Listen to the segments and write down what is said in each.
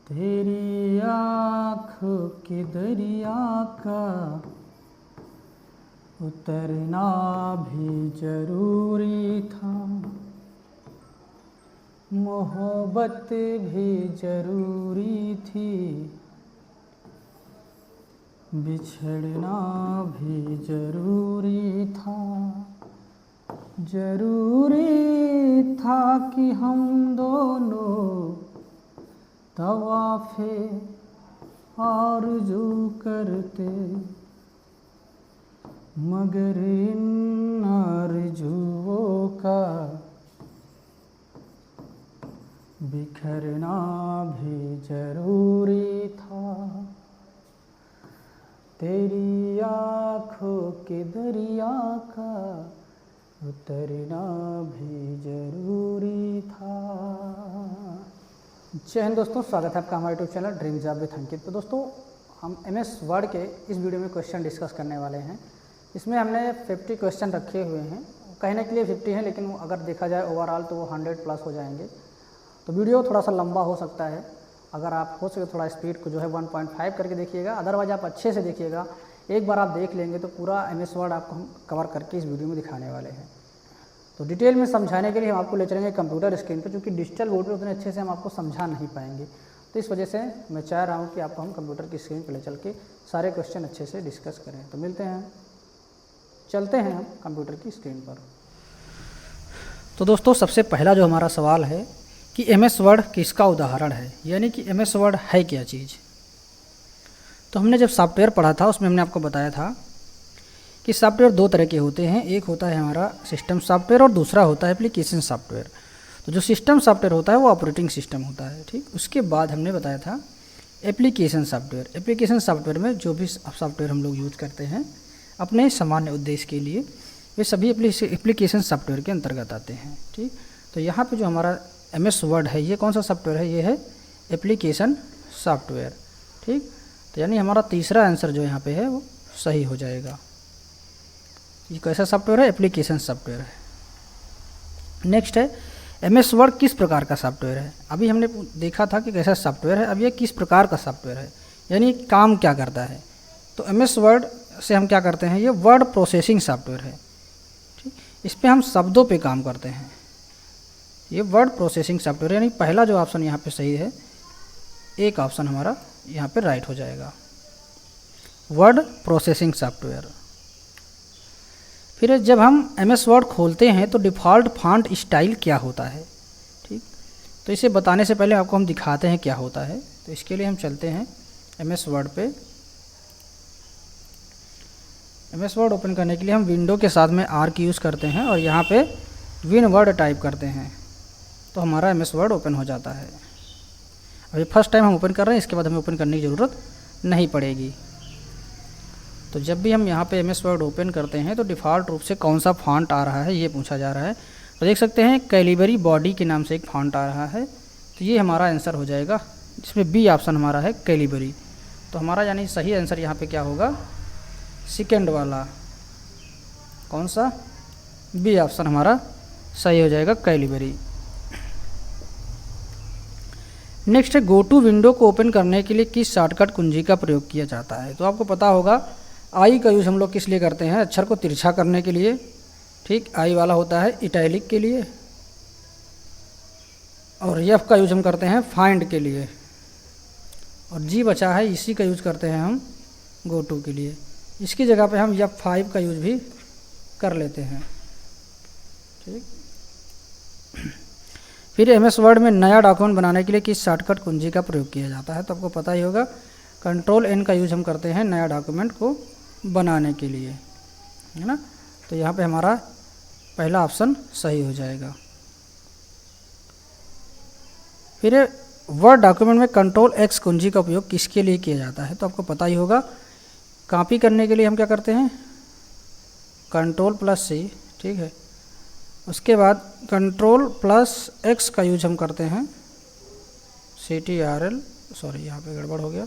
तेरी आँखों के दरिया का उतरना भी जरूरी था, मोहब्बत भी जरूरी थी, बिछड़ना भी जरूरी था। जरूरी था कि हम दोनों तवाफ़े आरज़ू करते, मगर इन आरज़ुओं का बिखरना भी जरूरी था। तेरी आँखों के दरिया का उतरना भी जरूरी था। जय हिंद दोस्तों, स्वागत है आपका हमारे YouTube channel dream job with Ankit. तो दोस्तों, हम MS वर्ड के इस वीडियो में क्वेश्चन डिस्कस करने वाले हैं। इसमें हमने 50 क्वेश्चन रखे हुए हैं। कहने के लिए 50 हैं, लेकिन अगर देखा जाए ओवरऑल तो वो 100 प्लस हो जाएंगे। तो वीडियो थोड़ा सा लंबा हो सकता है। अगर आप हो सके थोड़ा स्पीड को जो है 1.5 करके देखिएगा, अदरवाइज आप अच्छे से देखिएगा। एक बार आप देख लेंगे तो पूरा MS वर्ड आपको हम कवर करके इस वीडियो में दिखाने वाले हैं। तो डिटेल में समझाने के लिए हम आपको ले चलेंगे कंप्यूटर स्क्रीन पर, क्योंकि डिजिटल बोर्ड पे उतने अच्छे से हम आपको समझा नहीं पाएंगे। तो इस वजह से मैं चाह रहा हूँ कि आपको हम कंप्यूटर की स्क्रीन पर ले चल के सारे क्वेश्चन अच्छे से डिस्कस करें। तो चलते हैं हम कंप्यूटर की स्क्रीन पर। तो दोस्तों, सबसे पहला जो हमारा सवाल है कि MS वर्ड किसका उदाहरण है, यानी कि MS वर्ड है क्या चीज़। तो हमने जब सॉफ्टवेयर पढ़ा था उसमें हमने आपको बताया था कि सॉफ्टवेयर दो तरह के होते हैं। एक होता है हमारा सिस्टम सॉफ्टवेयर और दूसरा होता है एप्लीकेशन सॉफ्टवेयर। तो जो सिस्टम सॉफ्टवेयर होता है वो ऑपरेटिंग सिस्टम होता है, ठीक। उसके बाद हमने बताया था एप्लीकेशन सॉफ्टवेयर। एप्लीकेशन सॉफ्टवेयर में जो भी सॉफ्टवेयर हम लोग यूज़ करते हैं अपने सामान्य उद्देश्य के लिए, वे सभी एप्लीकेशन सॉफ्टवेयर के अंतर्गत आते हैं, ठीक। तो यहाँ पे जो हमारा MS वर्ड है ये कौन सा सॉफ्टवेयर है, ये है एप्लीकेशन सॉफ्टवेयर, ठीक। तो यानी हमारा तीसरा आंसर जो यहाँ पे है वो सही हो जाएगा। ये कैसा सॉफ्टवेयर है, एप्लीकेशन सॉफ्टवेयर है। नेक्स्ट है MS वर्ड किस प्रकार का सॉफ्टवेयर है। अभी हमने देखा था कि कैसा सॉफ्टवेयर है, अब ये किस प्रकार का सॉफ्टवेयर है, यानी काम क्या करता है। तो MS वर्ड से हम क्या करते हैं, ये वर्ड प्रोसेसिंग सॉफ्टवेयर है, ठीक। इस पर हम शब्दों पे काम करते हैं। ये वर्ड प्रोसेसिंग सॉफ्टवेयर, यानी पहला जो ऑप्शन यहाँ पे सही है, एक ऑप्शन हमारा यहाँ पे राइट हो जाएगा, वर्ड प्रोसेसिंग सॉफ्टवेयर। फिर जब हम MS वर्ड खोलते हैं तो डिफ़ॉल्ट फॉन्ट स्टाइल क्या होता है, ठीक। तो इसे बताने से पहले आपको हम दिखाते हैं क्या होता है। तो इसके लिए हम चलते हैं MS वर्ड पे। MS वर्ड ओपन करने के लिए हम विंडो के साथ में R की यूज़ करते हैं और यहाँ पे विन वर्ड टाइप करते हैं तो हमारा MS वर्ड ओपन हो जाता है। अभी फर्स्ट टाइम हम ओपन कर रहे हैं, इसके बाद हमें ओपन करने की ज़रूरत नहीं पड़ेगी। तो जब भी हम यहाँ पे MS वर्ड ओपन करते हैं तो डिफ़ॉल्ट रूप से कौन सा फॉन्ट आ रहा है ये पूछा जा रहा है। तो देख सकते हैं कैलिबरी बॉडी के नाम से एक फॉन्ट आ रहा है, तो ये हमारा आंसर हो जाएगा, जिसमें B ऑप्शन हमारा है कैलिबरी। तो हमारा यानी सही आंसर यहाँ पे क्या होगा, सेकेंड वाला कौन सा, B ऑप्शन हमारा सही हो जाएगा, कैलिबरी। नेक्स्ट है गो टू विंडो को ओपन करने के लिए किस शॉर्टकट कुंजी का प्रयोग किया जाता है। तो आपको पता होगा I का यूज़ हम लोग किस लिए करते हैं, अक्षर को तिरछा करने के लिए, ठीक। I वाला होता है इटैलिक के लिए, और F का यूज़ हम करते हैं फाइंड के लिए, और G बचा है इसी का यूज़ करते हैं हम गो टू के लिए। इसकी जगह पे हम F5 का यूज़ भी कर लेते हैं, ठीक। फिर MS वर्ड में नया डॉक्यूमेंट बनाने के लिए किस शॉर्टकट कुंजी का प्रयोग किया जाता है। तो आपको पता ही होगा Ctrl+N का यूज़ हम करते हैं नया डॉक्यूमेंट को बनाने के लिए, है ना। तो यहाँ पे हमारा पहला ऑप्शन सही हो जाएगा। फिर वर्ड डॉक्यूमेंट में Ctrl+X कुंजी का उपयोग किसके लिए किया जाता है। तो आपको पता ही होगा कॉपी करने के लिए हम क्या करते हैं, Ctrl+C, ठीक है। उसके बाद Ctrl+X का यूज हम करते हैं CTRL, सॉरी यहाँ पे गड़बड़ हो गया,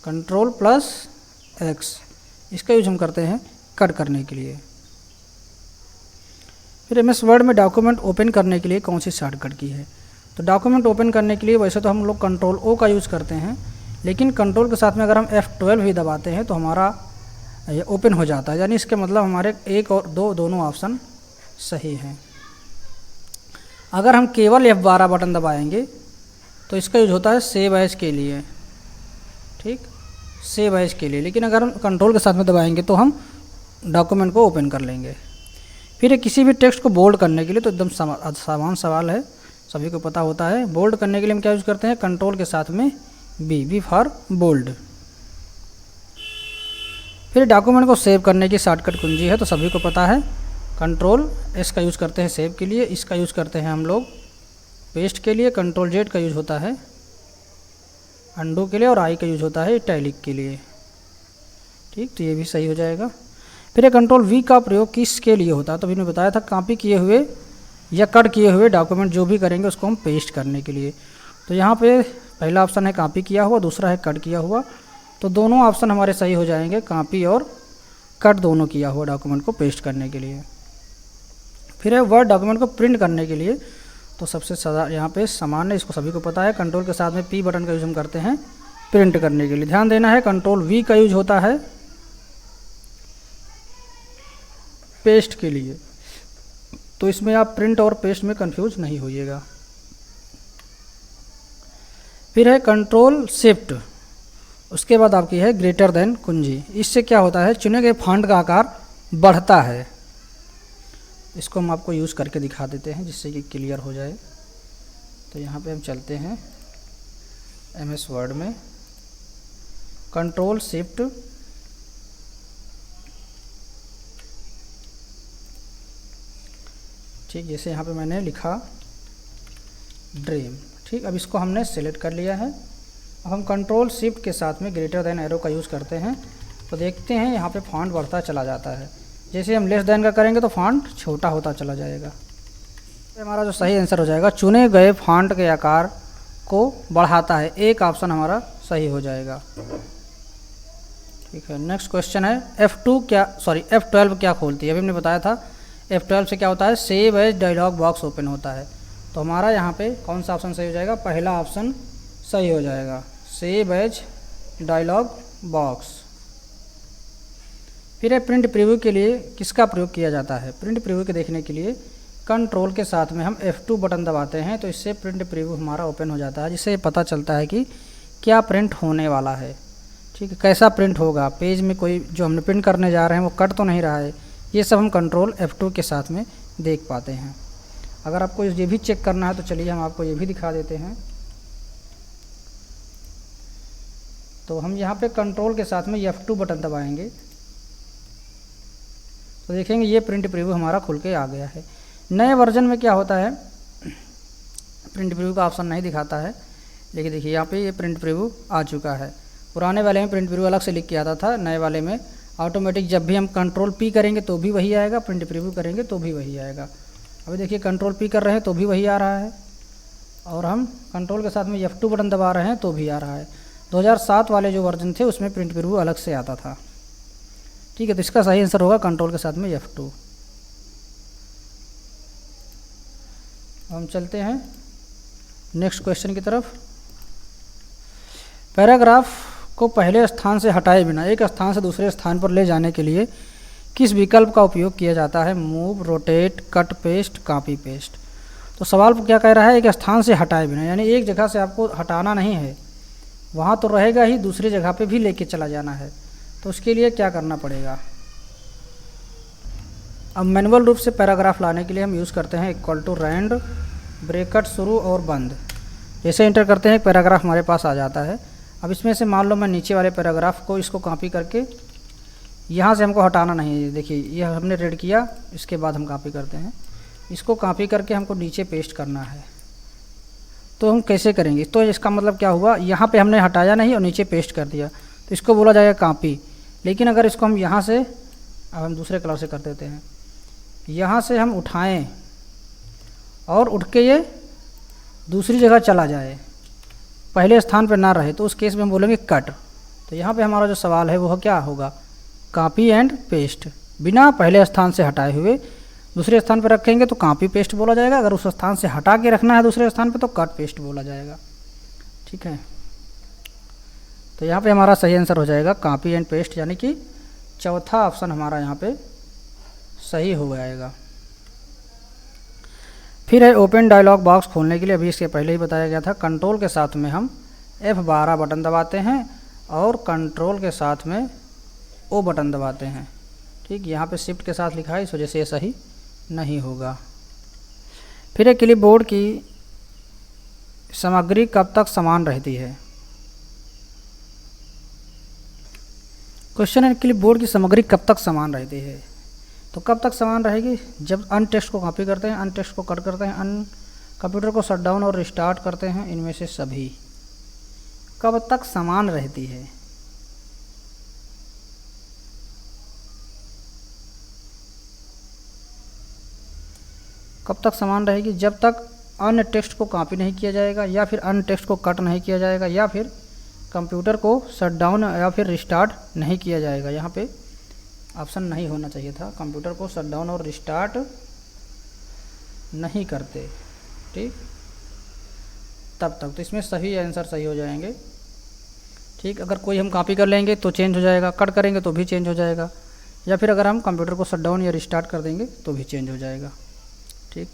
Ctrl+X इसका यूज हम करते हैं कट करने के लिए। फिर MS वर्ड में डॉक्यूमेंट ओपन करने के लिए कौन सी शॉर्टकट की है। तो डॉक्यूमेंट ओपन करने के लिए वैसे तो हम लोग कंट्रोल ओ का यूज़ करते हैं, लेकिन कंट्रोल के साथ में अगर हम F12 भी दबाते हैं तो हमारा ये ओपन हो जाता है, यानी इसके मतलब हमारे 1 और 2 दोनों ऑप्शन सही हैं। अगर हम केवल F12 बटन दबाएंगे तो इसका यूज होता है सेव एज के लिए, ठीक, सेव एज के लिए। लेकिन अगर हम कंट्रोल के साथ में दबाएंगे तो हम डॉक्यूमेंट को ओपन कर लेंगे। फिर किसी भी टेक्स्ट को बोल्ड करने के लिए तो एकदम सामान्य सवाल है, सभी को पता होता है। बोल्ड करने के लिए हम क्या यूज़ करते हैं, कंट्रोल के साथ में बी फॉर बोल्ड। फिर डॉक्यूमेंट को सेव करने की शॉर्टकट कुंजी है, तो सभी को पता है, कंट्रोल एस का यूज़ करते हैं सेव के लिए, इसका यूज़ करते हैं हम लोग पेस्ट के लिए, कंट्रोल जेड का यूज़ होता है अंडू के लिए, और आई का यूज़ होता है इटैलिक के लिए, ठीक, तो ये भी सही हो जाएगा। फिर ये कंट्रोल वी का प्रयोग किसके लिए होता है, तो अभी मैंने बताया था कॉपी किए हुए या कट किए हुए डॉक्यूमेंट जो भी करेंगे उसको हम पेस्ट करने के लिए। तो यहाँ पे पहला ऑप्शन है कॉपी किया हुआ, दूसरा है कट किया हुआ, तो दोनों ऑप्शन हमारे सही हो जाएंगे, कॉपी और कट दोनों किया हुआ डॉक्यूमेंट को पेस्ट करने के लिए। फिर है वर्ड डॉक्यूमेंट को प्रिंट करने के लिए, तो सबसे ज़्यादा यहाँ पे सामान्य, इसको सभी को पता है, कंट्रोल के साथ में पी बटन का यूज़ हम करते हैं प्रिंट करने के लिए। ध्यान देना है कंट्रोल वी का यूज होता है पेस्ट के लिए, तो इसमें आप प्रिंट और पेस्ट में कंफ्यूज नहीं होइएगा। फिर है कंट्रोल शिफ्ट, उसके बाद आपकी है ग्रेटर देन कुंजी। इससे क्या होता है, चुने गए फॉन्ट का आकार बढ़ता है। इसको हम आपको यूज़ करके दिखा देते हैं जिससे कि क्लियर हो जाए। तो यहाँ पे हम चलते हैं MS वर्ड में, कंट्रोल शिफ्ट ठीक, जैसे यहाँ पे मैंने लिखा ड्रीम, ठीक, अब इसको हमने सेलेक्ट कर लिया है। अब हम कंट्रोल शिफ्ट के साथ में ग्रेटर देन एरो का यूज़ करते हैं, तो देखते हैं यहाँ पे फॉन्ट बढ़ता चला जाता है। जैसे हम लेस देन का करेंगे तो फॉन्ट छोटा होता चला जाएगा। तो हमारा जो सही आंसर हो जाएगा, चुने गए फॉन्ट के आकार को बढ़ाता है, एक ऑप्शन हमारा सही हो जाएगा। ठीक है, नेक्स्ट क्वेश्चन है F12 क्या खोलती है। अभी हमने बताया था F12 से क्या होता है, save as dialog box open होता है। तो हमारा यहाँ पे कौन सा ऑप्शन सही हो जाएगा, पहला ऑप्शन सही हो जाएगा, सेव एज डायलॉग बॉक्स। फिर है प्रिंट प्रीव्यू के लिए किसका प्रयोग किया जाता है। प्रिंट प्रीव्यू के देखने के लिए कंट्रोल के साथ में हम F2 बटन दबाते हैं, तो इससे प्रिंट प्रीव्यू हमारा ओपन हो जाता है, जिससे पता चलता है कि क्या प्रिंट होने वाला है। ठीक है, कैसा प्रिंट होगा, पेज में कोई जो हमने प्रिंट करने जा रहे हैं वो कट तो नहीं रहा है, ये सब हम कंट्रोल F2 के साथ में देख पाते हैं। अगर आपको ये भी चेक करना है तो चलिए हम आपको ये भी दिखा देते हैं। तो हम यहाँ पे कंट्रोल के साथ में F2 बटन दबाएंगे तो देखेंगे ये प्रिंट प्रीव्यू हमारा खुल के आ गया है। नए वर्जन में क्या होता है, प्रिंट प्रीव्यू का ऑप्शन नहीं दिखाता है, लेकिन देखिए यहाँ पे ये प्रिंट प्रीव्यू आ चुका है। पुराने वाले में प्रिंट प्रीव्यू अलग से लिख के आता था, नए वाले में ऑटोमेटिक जब भी हम कंट्रोल P करेंगे तो भी वही आएगा, प्रिंट प्रीव्यू करेंगे तो भी वही आएगा। अभी देखिए कंट्रोल P कर रहे हैं तो भी वही आ रहा है, और हम कंट्रोल के साथ में F2 बटन दबा रहे हैं तो भी आ रहा है। 2007 वाले जो वर्जन थे उसमें प्रिंट प्रीव्यू अलग से आता था। ठीक है, तो इसका सही आंसर होगा कंट्रोल के साथ में F2। हम चलते हैं नेक्स्ट क्वेश्चन की तरफ। पैराग्राफ को पहले स्थान से हटाए बिना एक स्थान से दूसरे स्थान पर ले जाने के लिए किस विकल्प का उपयोग किया जाता है। Move, rotate, cut paste, copy paste. तो सवाल क्या कह रहा है, एक स्थान से हटाए बिना, यानी एक जगह से आपको हटाना नहीं है, वहाँ तो रहेगा ही, दूसरी जगह पे भी लेके चला जाना है। तो उसके लिए क्या करना पड़ेगा। अब मैनुअल रूप से पैराग्राफ लाने के लिए हम यूज़ करते हैं इक्वल टू रैंड, ब्रैकेट शुरू और बंद। जैसे इंटर करते हैं एक पैराग्राफ हमारे पास आ जाता है। अब इसमें से मान लो मैं नीचे वाले पैराग्राफ को इसको कॉपी करके यहाँ से हमको हटाना नहीं है, देखिए ये हमने रेड किया, इसके बाद हम कॉपी करते हैं, इसको कॉपी करके हमको नीचे पेस्ट करना है। तो हम कैसे करेंगे, तो इसका मतलब क्या हुआ, यहाँ पे हमने हटाया नहीं और नीचे पेस्ट कर दिया, तो इसको बोला जाएगा कॉपी। लेकिन अगर इसको हम यहाँ से, अब हम दूसरे कलर से कर देते हैं, यहाँ से हम उठाएं और उठ के ये दूसरी जगह चला जाए, पहले स्थान पर ना रहे, तो उस केस में हम बोलेंगे कट। तो यहाँ पे हमारा जो सवाल है वो क्या होगा, कॉपी एंड पेस्ट, बिना पहले स्थान से हटाए हुए दूसरे स्थान पर रखेंगे तो कॉपी पेस्ट बोला जाएगा, अगर उस स्थान से हटा के रखना है दूसरे स्थान पर तो कट पेस्ट बोला जाएगा। ठीक है, तो यहाँ पे हमारा सही आंसर हो जाएगा कॉपी एंड पेस्ट, यानी कि चौथा ऑप्शन हमारा यहाँ पे सही हो जाएगा। फिर है ओपन डायलॉग बॉक्स खोलने के लिए, अभी इसके पहले ही बताया गया था, कंट्रोल के साथ में हम F12 बटन दबाते हैं और कंट्रोल के साथ में O बटन दबाते हैं। ठीक, यहाँ पे शिफ्ट के साथ लिखा है, इस वजह से ये सही नहीं होगा। फिर है क्लिपबोर्ड की सामग्री कब तक समान रहती है। क्वेश्चन है क्लिपबोर्ड की सामग्री कब तक समान रहती है। तो कब तक समान रहेगी, जब अन टेक्स्ट को कॉपी करते हैं, अन टेक्स्ट को कट करते हैं, अन कंप्यूटर को शट डाउन और रिस्टार्ट करते हैं, इनमें से सभी कब तक समान रहती है। कब तक समान रहेगी, जब तक अन टेक्स्ट को कॉपी नहीं किया जाएगा, या फिर अन टेक्स्ट को कट नहीं किया जाएगा, या फिर कंप्यूटर को शट डाउन या फिर रिस्टार्ट नहीं किया जाएगा। यहाँ पे ऑप्शन नहीं होना चाहिए था, कंप्यूटर को शट डाउन और रिस्टार्ट नहीं करते। ठीक, तब तक तो इसमें सभी आंसर सही हो जाएंगे। ठीक, अगर कोई हम कॉपी कर लेंगे तो चेंज हो जाएगा, कट करेंगे तो भी चेंज हो जाएगा, या फिर अगर हम कंप्यूटर को शट डाउन या रिस्टार्ट कर देंगे तो भी चेंज हो जाएगा। ठीक,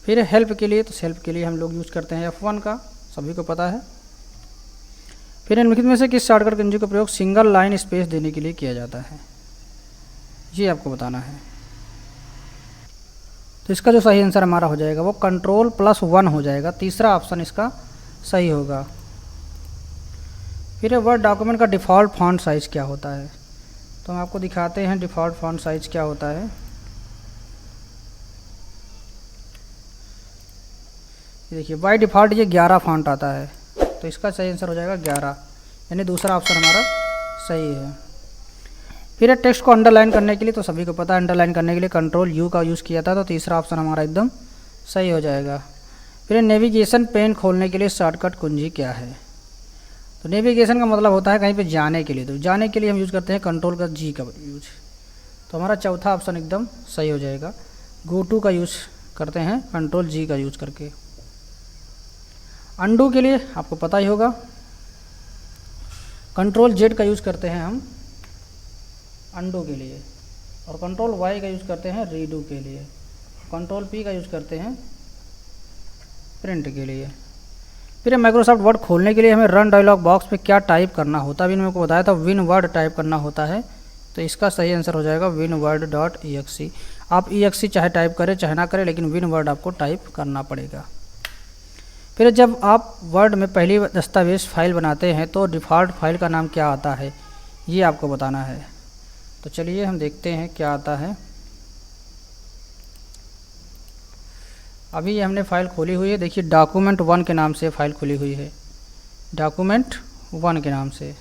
फिर हेल्प के लिए, तो हेल्प के लिए हम लोग यूज़ करते हैं F1 का, सभी को पता है। फिर निम्नलिखित में से किस शॉर्टकट कुंजी का प्रयोग सिंगल लाइन स्पेस देने के लिए किया जाता है, ये आपको बताना है। तो इसका जो सही आंसर हमारा हो जाएगा वो Ctrl+1 हो जाएगा, तीसरा ऑप्शन इसका सही होगा। फिर वर्ड डॉक्यूमेंट का डिफ़ॉल्ट फॉन्ट साइज़ क्या होता है, तो हम आपको दिखाते हैं डिफ़ॉल्ट फॉन्ट साइज़ क्या होता है। देखिए बाय डिफ़ॉल्ट ये 11 फॉन्ट आता है, तो इसका सही आंसर हो जाएगा 11, यानी दूसरा ऑप्शन हमारा सही है। फिर टेक्स्ट को अंडरलाइन करने के लिए, तो सभी को पता है अंडरलाइन करने के लिए Ctrl+U का यूज़ किया था, तो तीसरा ऑप्शन हमारा एकदम सही हो जाएगा। फिर नेविगेशन पेन खोलने के लिए शॉर्टकट कुंजी क्या है, तो नेविगेशन का मतलब होता है कहीं पे जाने के लिए, तो जाने के लिए हम यूज़ करते हैं Ctrl+G का यूज, तो हमारा चौथा ऑप्शन एकदम सही हो जाएगा। गो टू का यूज़ करते हैं Ctrl+G का यूज़ करके। अंडू के लिए आपको पता ही होगा Ctrl+Z का यूज़ करते हैं हम अंडू के लिए, और Ctrl+Y का यूज़ करते हैं रीडू के लिए, Ctrl+P का यूज़ करते हैं प्रिंट के लिए। फिर माइक्रोसॉफ्ट वर्ड खोलने के लिए हमें रन डायलॉग बॉक्स में क्या टाइप करना होता है, अभी मैंने आपको बताया था winword टाइप करना होता है, तो इसका सही आंसर हो जाएगा winword.exe। आप exe चाहे टाइप करें चाहे ना करें, लेकिन winword आपको टाइप करना पड़ेगा। फिर जब आप वर्ड में पहली दस्तावेज़ फाइल बनाते हैं तो डिफ़ॉल्ट फाइल का नाम क्या आता है, ये आपको बताना है। तो चलिए हम देखते हैं क्या आता है। अभी हमने फ़ाइल खोली हुई है, देखिए document1 के नाम से फ़ाइल खुली हुई है, document1 के नाम से।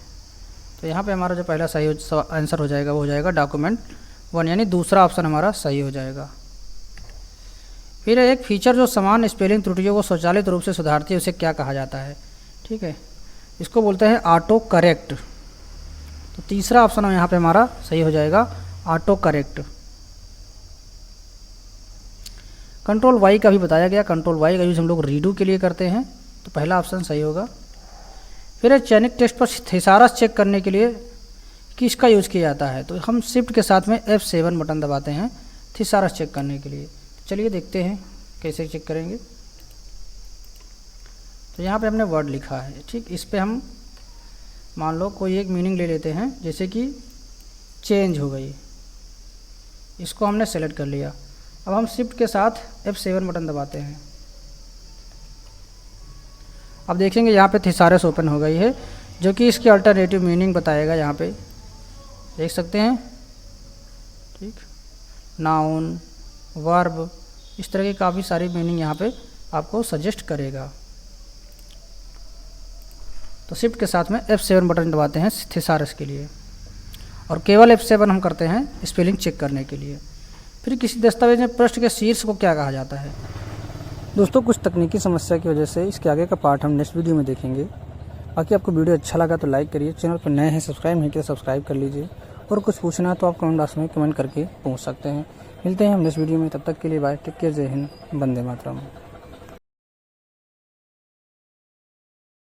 तो यहाँ पे हमारा जो पहला सही आंसर हो जाएगा वो हो जाएगा document1, यानी दूसरा ऑप्शन हमारा सही हो जाएगा। फिर एक फीचर जो समान स्पेलिंग त्रुटियों को स्वचालित रूप से सुधारती है उसे क्या कहा जाता है। ठीक है, इसको बोलते हैं ऑटो करेक्ट, तो तीसरा ऑप्शन यहाँ पे हमारा सही हो जाएगा ऑटो करेक्ट। Ctrl+Y का भी बताया गया, Ctrl+Y का यूज़ हम लोग रीडू के लिए करते हैं, तो पहला ऑप्शन सही होगा। फिर चयनित टेक्स्ट पर थिसारस चेक करने के लिए किसका यूज़ किया जाता है, तो हम शिफ्ट के साथ में F7 बटन दबाते हैं थिसारस चेक करने के लिए। चलिए देखते हैं कैसे चेक करेंगे। तो यहाँ पे हमने वर्ड लिखा है, ठीक, इस पे हम मान लो कोई एक मीनिंग ले लेते हैं, जैसे कि चेंज हो गई, इसको हमने सेलेक्ट कर लिया। अब हम शिफ्ट के साथ F7 बटन दबाते हैं, अब देखेंगे यहाँ पे थिसारस ओपन हो गई है, जो कि इसकी अल्टरनेटिव मीनिंग बताएगा। यहाँ पे देख सकते हैं, ठीक, नाउन, वर्ब, इस तरह की काफ़ी सारी मीनिंग यहाँ पे आपको सजेस्ट करेगा। तो शिफ्ट के साथ में F7 बटन दबाते हैं थिसारस के लिए, और केवल F7 हम करते हैं स्पेलिंग चेक करने के लिए। फिर किसी दस्तावेज में पृष्ठ के शीर्ष को क्या कहा जाता है। दोस्तों कुछ तकनीकी समस्या की वजह से इसके आगे का पार्ट हम नेक्स्ट वीडियो में देखेंगे। बाकी आपको वीडियो अच्छा लगा तो लाइक करिए, चैनल पर नए हैं सब्सक्राइब नहीं किया सब्सक्राइब कर लीजिए, और कुछ पूछना है तो आप कमेंट बॉक्स में कमेंट करके पूछ सकते हैं। मिलते हैं हम नेक्स्ट वीडियो में, तब तक के लिए बाय, टेक केयर, जय हिंद, वंदे मातरम।